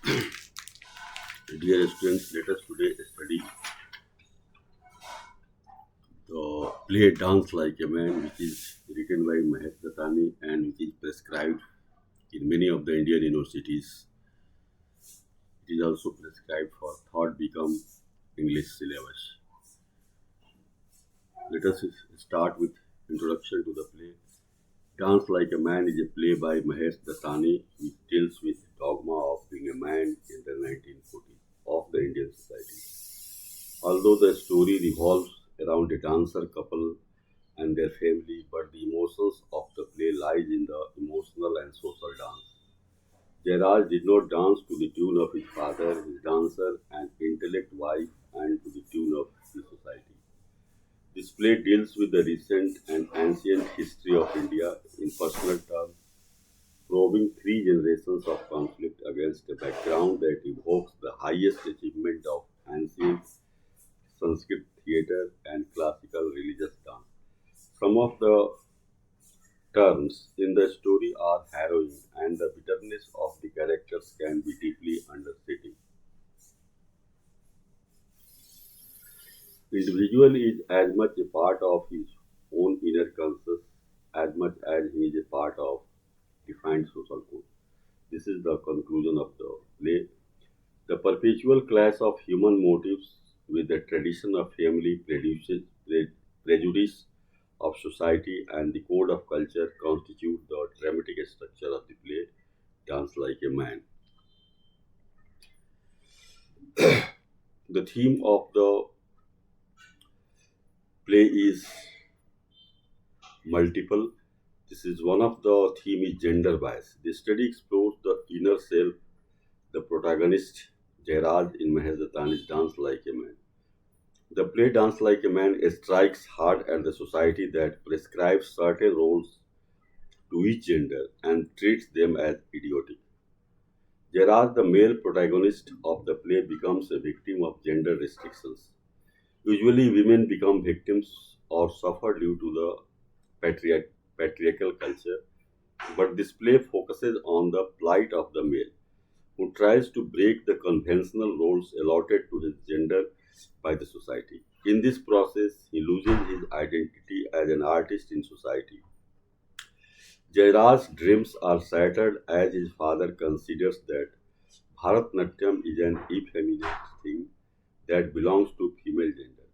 Dear students, let us today study the play Dance Like a Man, which is written by Mahesh Dattani and which is prescribed in many of the Indian universities. It is also prescribed for third become English syllabus. Let us start with introduction to the play. Dance Like a Man is a play by Mahesh Dattani which deals with dogma of being a man in the 1940s of the Indian society. Although the story revolves around a dancer couple and their family, but the emotions of the play lies in the emotional and social dance. Gerard did not dance to the tune of his father, his dancer, and intellect wife, and to the tune of the society. This play deals with the recent and ancient history of India in personal terms, probing three generations of conflict against a background that evokes the highest achievement of ancient Sanskrit theatre and classical religious dance. Some of the terms in the story are harrowing, and the bitterness of the characters can be deeply understating. The individual is as much a part of his own inner conscious as much as he is a part of defined social code. This is the conclusion of the play. The perpetual clash of human motives with the tradition of family prejudice of society and the code of culture constitute the dramatic structure of the play Dance Like a Man. The theme of the play is multiple. This is one of the theme is gender bias. The study explores the inner self, the protagonist Jairaj in Mahesh Dattani's Dance Like a Man. The play Dance Like a Man strikes hard at the society that prescribes certain roles to each gender and treats them as idiotic. Gerard, the male protagonist of the play, becomes a victim of gender restrictions. Usually, women become victims or suffer due to the patriarchal culture, but this play focuses on the plight of the male, who tries to break the conventional roles allotted to his gender by the society. In this process, he loses his identity as an artist in society. Jairaj's dreams are shattered as his father considers that Bharatnatyam is an effeminate thing that belongs to female gender.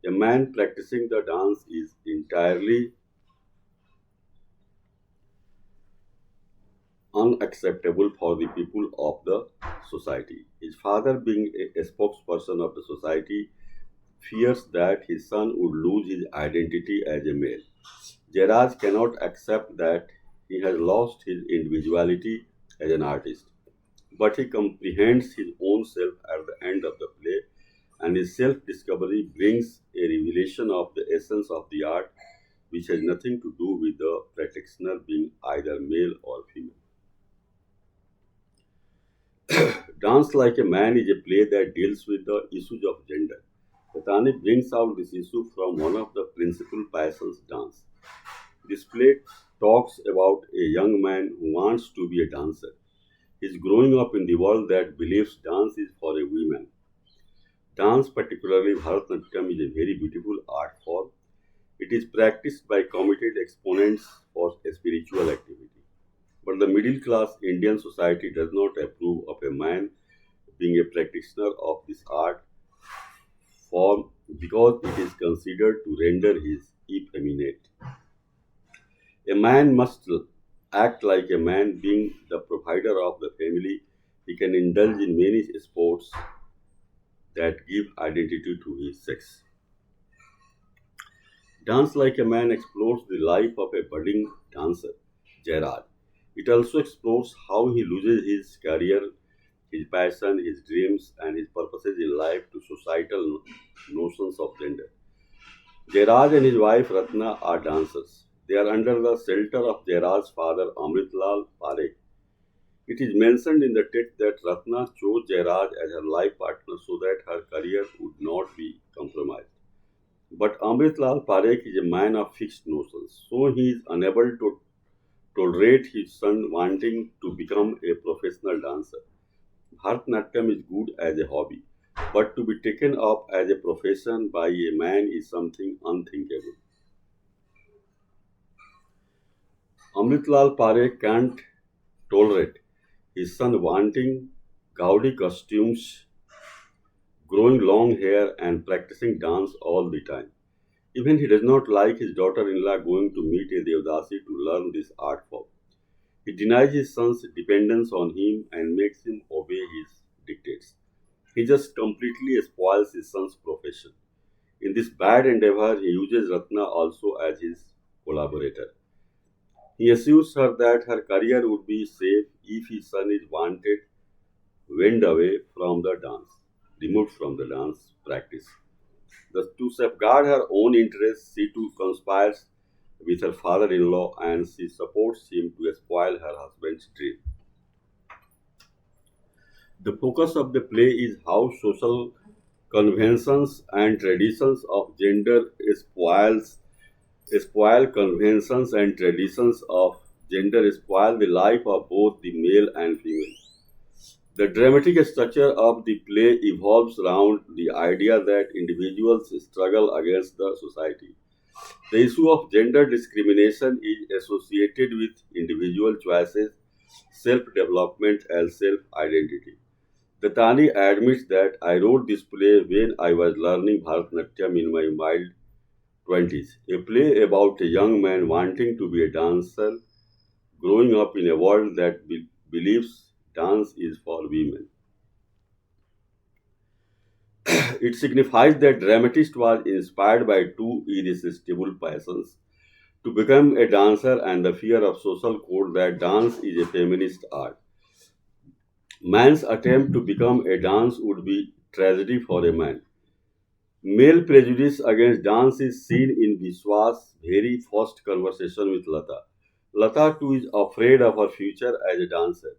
A man practicing the dance is entirely unacceptable for the people of the society. His father, being a spokesperson of the society, fears that his son would lose his identity as a male. Jairaj cannot accept that he has lost his individuality as an artist, but he comprehends his own self at the end of the play, and his self discovery brings a revelation of the essence of the art, which has nothing to do with the practitioner being either male or female. Dance Like a Man is a play that deals with the issues of gender. Patani brings out this issue from one of the principal passions, dance. This play talks about a young man who wants to be a dancer. He's growing up in the world that believes dance is for a woman. Dance, particularly Bharatanatyam, is a very beautiful art form. It is practiced by committed exponents for a spiritual activity. But the middle class Indian society does not approve of a man being a practitioner of this art form because it is considered to render his effeminate. A man must act like a man, being the provider of the family. He can indulge in many sports that give identity to his sex. Dance Like a Man explores the life of a budding dancer, Gerard. It also explores how he loses his career, his passion, his dreams, and his purposes in life to societal notions of gender. Jairaj and his wife Ratna are dancers. They are under the shelter of Jairaj's father Amritlal Parekh. It is mentioned in the text that Ratna chose Jairaj as her life partner so that her career would not be compromised. But Amritlal Parekh is a man of fixed notions, so he is unable to tolerate his son wanting to become a professional dancer. Bharatanatyam is good as a hobby, but to be taken up as a profession by a man is something unthinkable. Amritlal Parekh can't tolerate his son wanting gaudy costumes, growing long hair, and practicing dance all the time. Even he does not like his daughter-in-law going to meet a Devdasi to learn this art form. He denies his son's dependence on him and makes him obey his dictates. He just completely spoils his son's profession. In this bad endeavor, he uses Ratna also as his collaborator. He assures her that her career would be safe if his son is wanted went away from the dance, removed from the dance practice. To safeguard her own interests, she too conspires with her father in law and she supports him to spoil her husband's dream. The focus of the play is how social conventions and traditions of gender spoil conventions and traditions of gender spoil the life of both the male and female. The dramatic structure of the play evolves around the idea that individuals struggle against the society. The issue of gender discrimination is associated with individual choices, self development, and self identity. Datani admits that I wrote this play when I was learning Bharatanatyam in my mild 20s, a play about a young man wanting to be a dancer, growing up in a world that believes dance is for women. It signifies that dramatist was inspired by two irresistible passions to become a dancer and the fear of social code that dance is a feminist art. Man's attempt to become a dance would be tragedy for a man. Male prejudice against dance is seen in Vishwas' very first conversation with Lata. Lata too is afraid of her future as a dancer.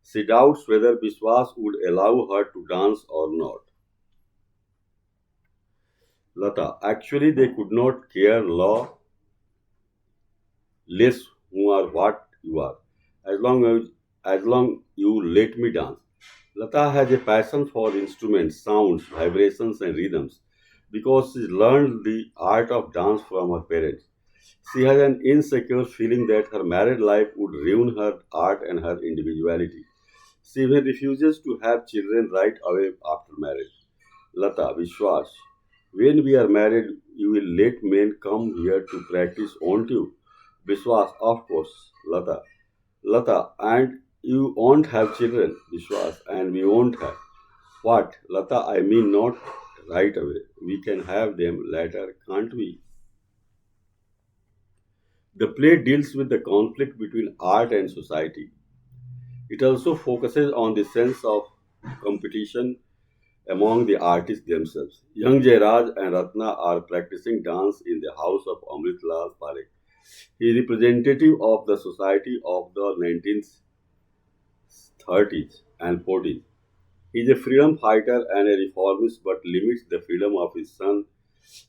She doubts whether Vishwas would allow her to dance or not. Lata, actually they could not care less who are what you are, as long you let me dance. Lata has a passion for instruments, sounds, vibrations, and rhythms because she learned the art of dance from her parents. She has an insecure feeling that her married life would ruin her art and her individuality. She even refuses to have children right away after marriage. Lata, Vishwas, when we are married, you will let men come here to practice, won't you? Vishwas, of course, Lata. Lata, and you won't have children, Vishwas, and we won't have. What? Lata, I mean not right away. We can have them later, can't we? The play deals with the conflict between art and society. It also focuses on the sense of competition among the artists themselves. Young Jairaj and Ratna are practicing dance in the house of Amritlal Parekh. He is representative of the society of the 1930s and 40s. He is a freedom fighter and a reformist but limits the freedom of his son.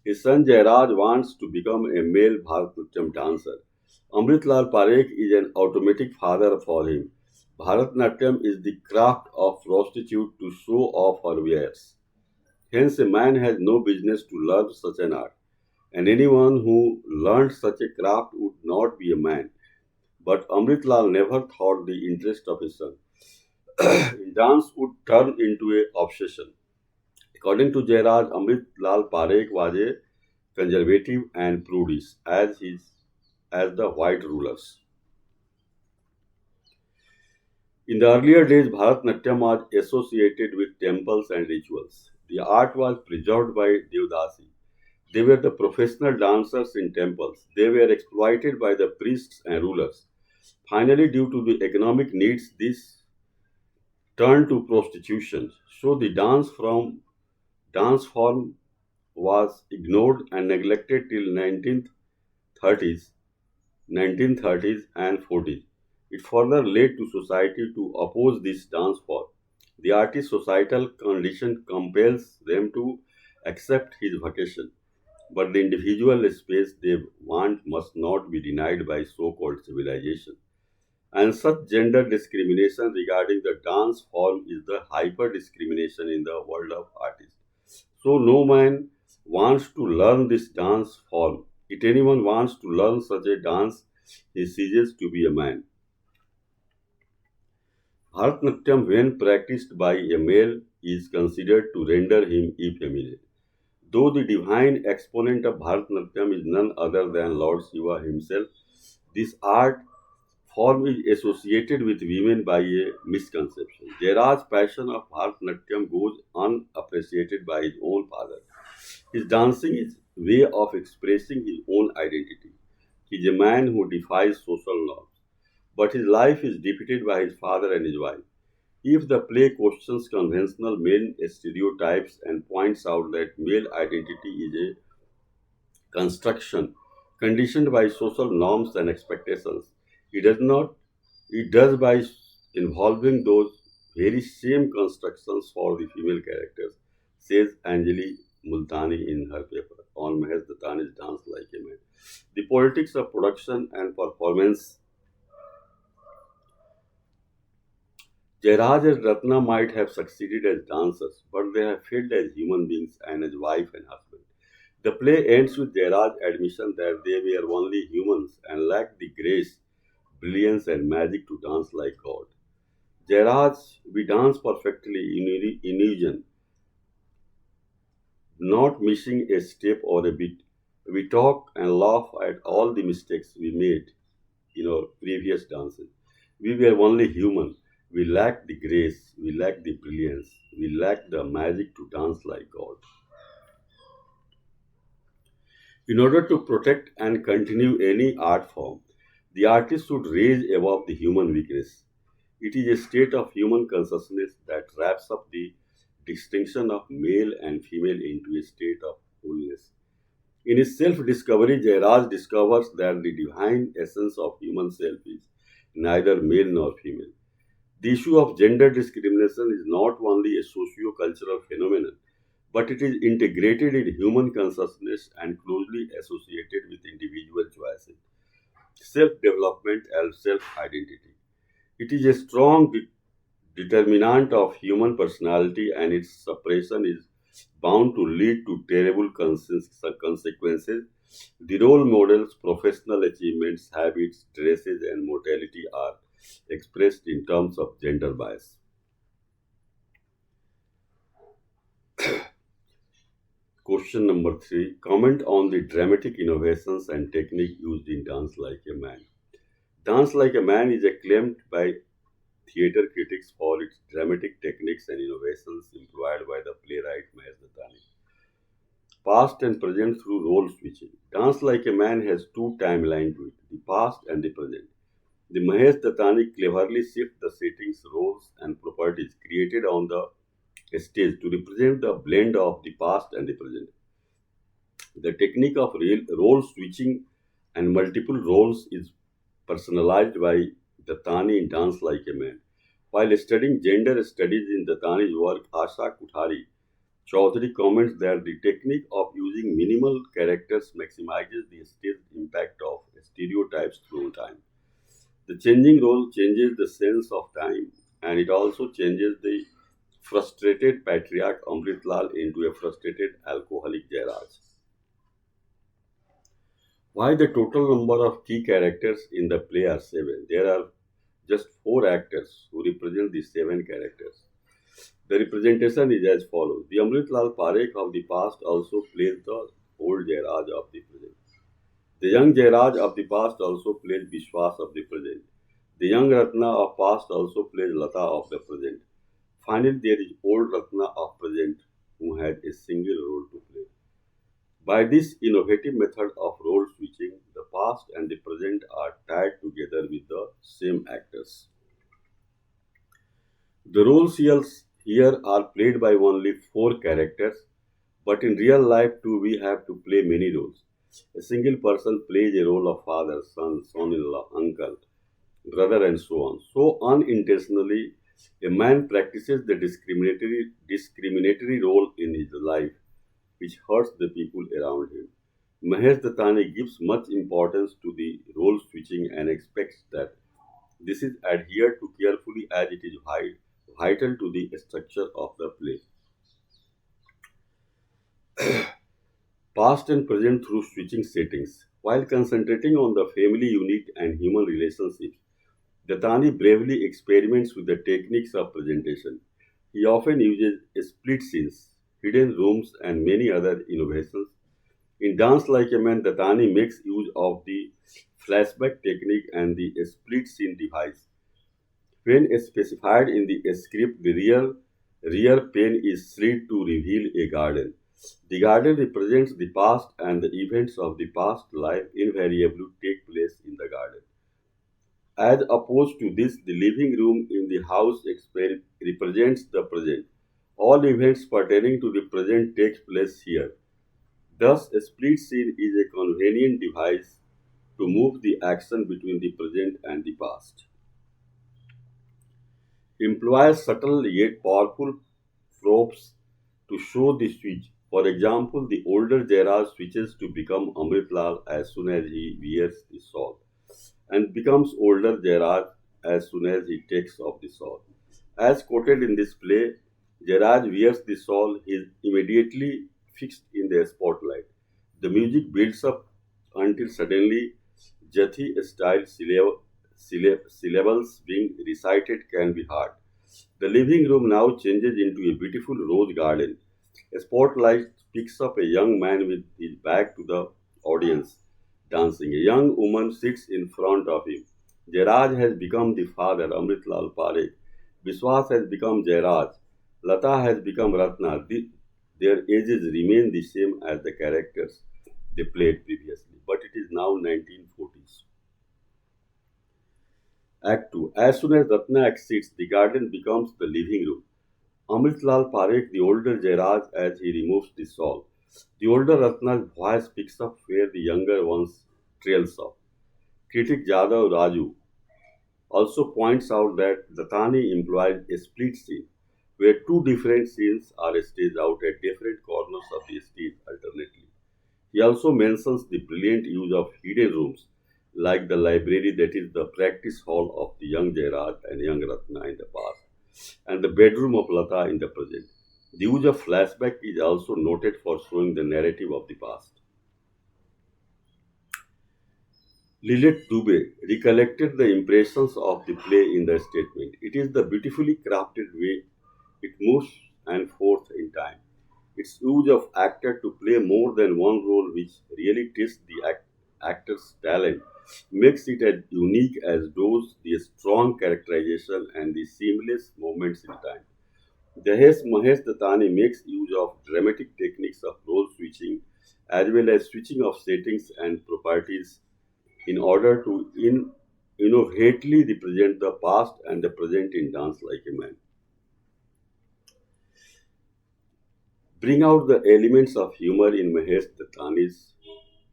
His son Jairaj wants to become a male Bharatanatyam dancer. Amritlal Parekh is an automatic father for him. Bharatanatyam is the craft of prostitute to show off her wares. Hence, a man has no business to learn such an art, and anyone who learned such a craft would not be a man. But Amritlal never thought the interest of his son. Dance would turn into an obsession. According to Jairaj, Amritlal Parekh was a conservative and prudish as the white rulers. In the earlier days, Bharatanatyam was associated with temples and rituals. The art was preserved by Devdasi. They were the professional dancers in temples. They were exploited by the priests and rulers. Finally, due to the economic needs, this turned to prostitution. So the dance form was ignored and neglected till 1930s, 1930s and 40s. It further led to society to oppose this dance form. The artist's societal condition compels them to accept his vacation, but the individual space they want must not be denied by so called civilization. And such gender discrimination regarding the dance form is the hyper discrimination in the world of artists. So no man wants to learn this dance form. If anyone wants to learn such a dance, he ceases to be a man. Bharatanatyam, when practiced by a male, is considered to render him effeminate. Though the divine exponent of Bharatanatyam is none other than Lord Shiva himself, this art form is associated with women by a misconception. Jairaj's passion of Bharatanatyam goes unappreciated by his own father. His dancing is a way of expressing his own identity. He is a man who defies social norms, but his life is depicted by his father and his wife. If the play questions conventional male stereotypes and points out that male identity is a construction conditioned by social norms and expectations, it does not. It does by involving those very same constructions for the female characters, says Anjali Multani in her paper on Mahesh Dattani's Dance Like a Man. The politics of production and performance. Jairaj and Ratna might have succeeded as dancers, but they have failed as human beings and as wife and husband. The play ends with Jairaj's admission that they were only humans and lacked the grace, brilliance, and magic to dance like God. Jairaj, we dance perfectly in illusion, not missing a step or a beat. We talk and laugh at all the mistakes we made in our previous dances. We were only human. We lacked the grace, we lacked the brilliance, we lacked the magic to dance like God. In order to protect and continue any art form, the artist should raise above the human weakness. It is a state of human consciousness that wraps up the distinction of male and female into a state of wholeness. In his self discovery, Jairaj discovers that the divine essence of human self is neither male nor female. The issue of gender discrimination is not only a socio cultural phenomenon, but it is integrated in human consciousness and closely associated with individual choices, self development, and self identity. It is a strong determinant of human personality, and its suppression is bound to lead to terrible consequences. The role models, professional achievements, habits, dresses, and mortality are expressed in terms of gender bias. Question number three, comment on the dramatic innovations and technique used in Dance Like a Man. Dance Like a Man is acclaimed by theatre critics for its dramatic techniques and innovations employed by the playwright Mahesh Dattani. Past and present through role switching. Dance Like a Man has two timelines to it, the past and the present. The Mahesh Dattani cleverly shifts the settings, roles, and properties created on the stage to represent the blend of the past and the present. The technique of role switching and multiple roles is personalized by Dattani in Dance Like a Man. While studying gender studies in Dattani's work, Asha Kuthari Chaudhary comments that the technique of using minimal characters maximizes the stage impact of stereotypes through time. The changing role changes the sense of time, and it also changes the frustrated patriarch Amritlal into a frustrated alcoholic Jairaj. Why the total number of key characters in the play are seven? There are just four actors who represent the seven characters. The representation is as follows. The Amritlal Parekh of the past also plays the old Jairaj of the present. The young Jairaj of the past also plays Vishwas of the present. The young Ratna of past also plays Lata of the present. Finally, there is old Ratna of present who has a single role to play. By this innovative method of role switching, the past and the present are tied together with the same actors. The roles here are played by only four characters, but in real life too we have to play many roles. A single person plays a role of father, son-in-law, uncle, brother, and so on. So unintentionally, a man practices the discriminatory role in his life, which hurts the people around him. Mahesh Dattani gives much importance to the role switching and expects that This is adhered to carefully as it is vital to the structure of the play. Past and present through switching settings. While concentrating on the family unit and human relationships, Dattani bravely experiments with the techniques of presentation. He often uses split scenes, hidden rooms, and many other innovations. In Dance Like a Man, Dattani makes use of the flashback technique and the split scene device. When specified in the script, the rear pane is slid to reveal a garden. The garden represents the past, and the events of the past life invariably take place in the garden. As opposed to this, the living room in the house represents the present. All events pertaining to the present take place here. Thus, a split scene is a convenient device to move the action between the present and the past. Employs subtle yet powerful props to show the switch. For example, the older Jairaj switches to become Amritlal as soon as he wears the shawl, and becomes older Jairaj as soon as he takes off the shawl. As quoted in this play, Jairaj wears the shawl, he is immediately fixed in the spotlight. The music builds up until suddenly Jathi style syllables being recited can be heard. The living room now changes into a beautiful rose garden. A spotlight picks up a young man with his back to the audience, dancing. A young woman sits in front of him. Jairaj has become the father, Amritlal Parekh. Biswas has become Jairaj. Lata has become Ratna. Their ages remain the same as the characters they played previously, but it is now 1940s. Act 2. As soon as Ratna exits, the garden becomes the living room. Amritlal Parekh, the older Jairaj, as he removes the shawl. The older Ratna's voice picks up where the younger one's trails off. Critic Jadhav Raju also points out that Dattani employs a split scene, where two different scenes are staged out at different corners of the stage alternately. He also mentions the brilliant use of hidden rooms, like the library that is the practice hall of the young Jairaj and young Ratna in the past, and the bedroom of Lata in the present. The use of flashback is also noted for showing the narrative of the past. Lilith Dubé recollected the impressions of the play in the statement. It is the beautifully crafted way it moves and forth in time. Its use of actor to play more than one role, which really tests the actor's talent, makes it as unique as those the strong characterization and the seamless moments in time. Jahesh Mahesh Dattani makes use of dramatic techniques of role switching as well as switching of settings and properties in order to innovately represent the past and the present in Dance Like a Man. Bring out the elements of humor in Mahesh Dattani's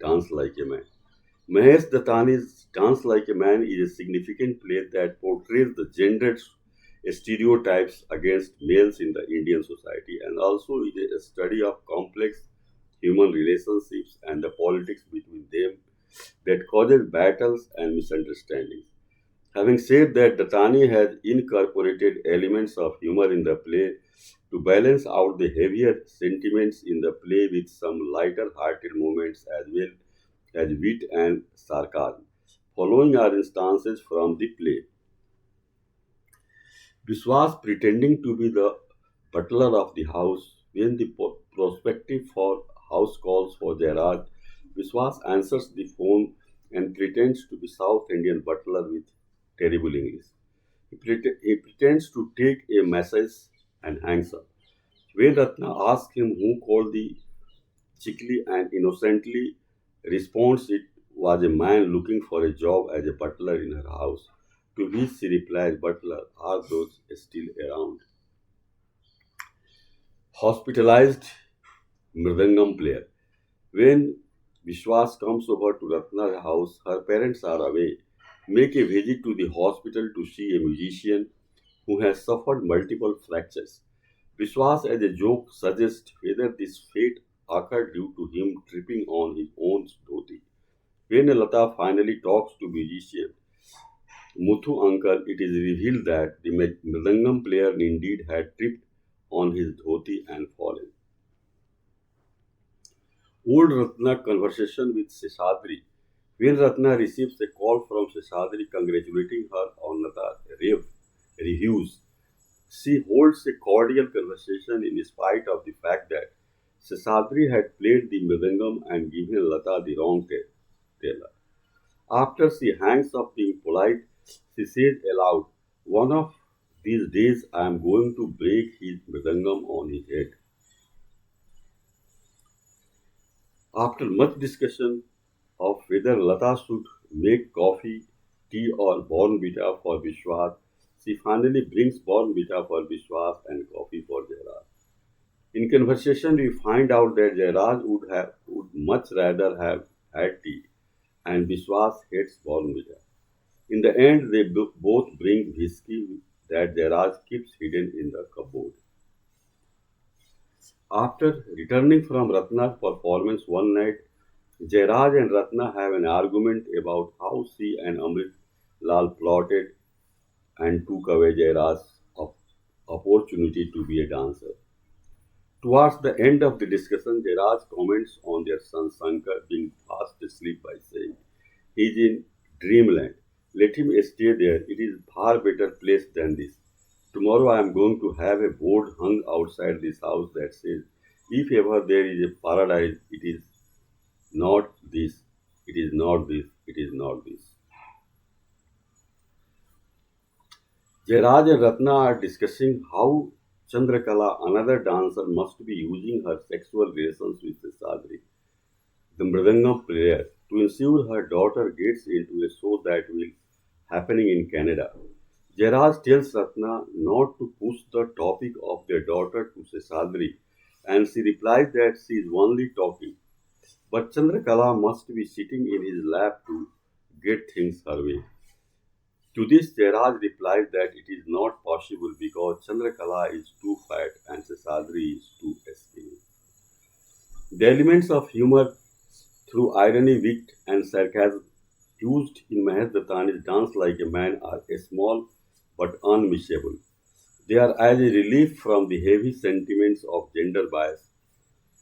Dance Like a Man. Mahesh Dattani's Dance Like a Man is a significant play that portrays the gendered stereotypes against males in the Indian society and also is a study of complex human relationships and the politics between them that causes battles and misunderstandings. Having said that, Dattani has incorporated elements of humor in the play to balance out the heavier sentiments in the play with some lighter hearted moments as well as wit and sarcasm. Following are instances from the play. Biswas pretending to be the butler of the house when the prospective for house calls for Jairaj. Biswas answers the phone and pretends to be South Indian butler with terrible English. He pretends to take a message and hangs up. When Ratna asks him who called the Chikli and innocently responds it was a man looking for a job as a butler in her house. To which she replies, Butler, are those still around? Hospitalized Mridangam player. When Vishwas comes over to Ratna's house, her parents are away. Make a visit to the hospital to see a musician who has suffered multiple fractures. Vishwas, as a joke, suggests whether this fate occurred due to him tripping on his own dhoti. When Lata finally talks to musician, Muthu uncle, it is revealed that the Mridangam player indeed had tripped on his dhoti and fallen. Old Ratna conversation with Seshadri. When Ratna receives a call from Seshadri congratulating her on Lata's reviews, she holds a cordial conversation in spite of the fact that Seshadri had played the Mridangam and given Lata the wrong tailor. After she hangs up being polite, she says aloud, "One of these days I am going to break his Mridangam on his head." After much discussion of whether Lata should make coffee, tea, or Bornvita for Vishwas, she finally brings Bornvita for Vishwas and coffee for Jairaj. In conversation, we find out that Jairaj would much rather have had tea, and Vishwas hates Bornvita. In the end, they both bring whiskey that Jairaj keeps hidden in the cupboard. After returning from Ratna's performance one night, Jairaj and Ratna have an argument about how she and Amrit Lal plotted and took away Jairaj's opportunity to be a dancer. Towards the end of the discussion, Jairaj comments on their son Sankar being fast asleep by saying, "He is in dreamland. Let him stay there. It is far better place than this. Tomorrow I am going to have a board hung outside this house that says, if ever there is a paradise, it is not this, it is not this, it is not this." Jairaj and Ratna are discussing how Chandrakala, another dancer, must be using her sexual relations with Sadri, the Mridangam player, to ensure her daughter gets into a show that will happening in Canada. Jairaj tells Ratna not to push the topic of their daughter to Sesadri, and she replies that she is only talking. But Chandrakala must be sitting in his lap to get things her way. To this, Jairaj replies that it is not possible because Chandrakala is too fat and Sesadri is too skinny. The elements of humor through irony, wit, and sarcasm used in Mahesh Dattani's Dance Like a Man are small but unmissable. They are as a relief from the heavy sentiments of gender bias,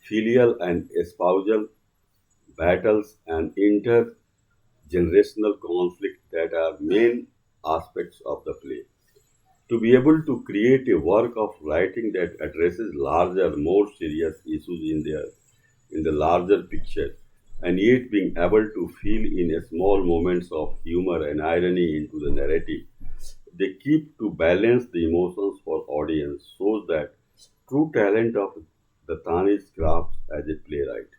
filial and espousal battles, and intergenerational conflict that are main aspects of the play. To be able to create a work of writing that addresses larger, more serious issues in the larger picture, and yet being able to feel in a small moments of humor and irony into the narrative, they keep to balance the emotions for audience shows that true talent of the Tani's craft as a playwright.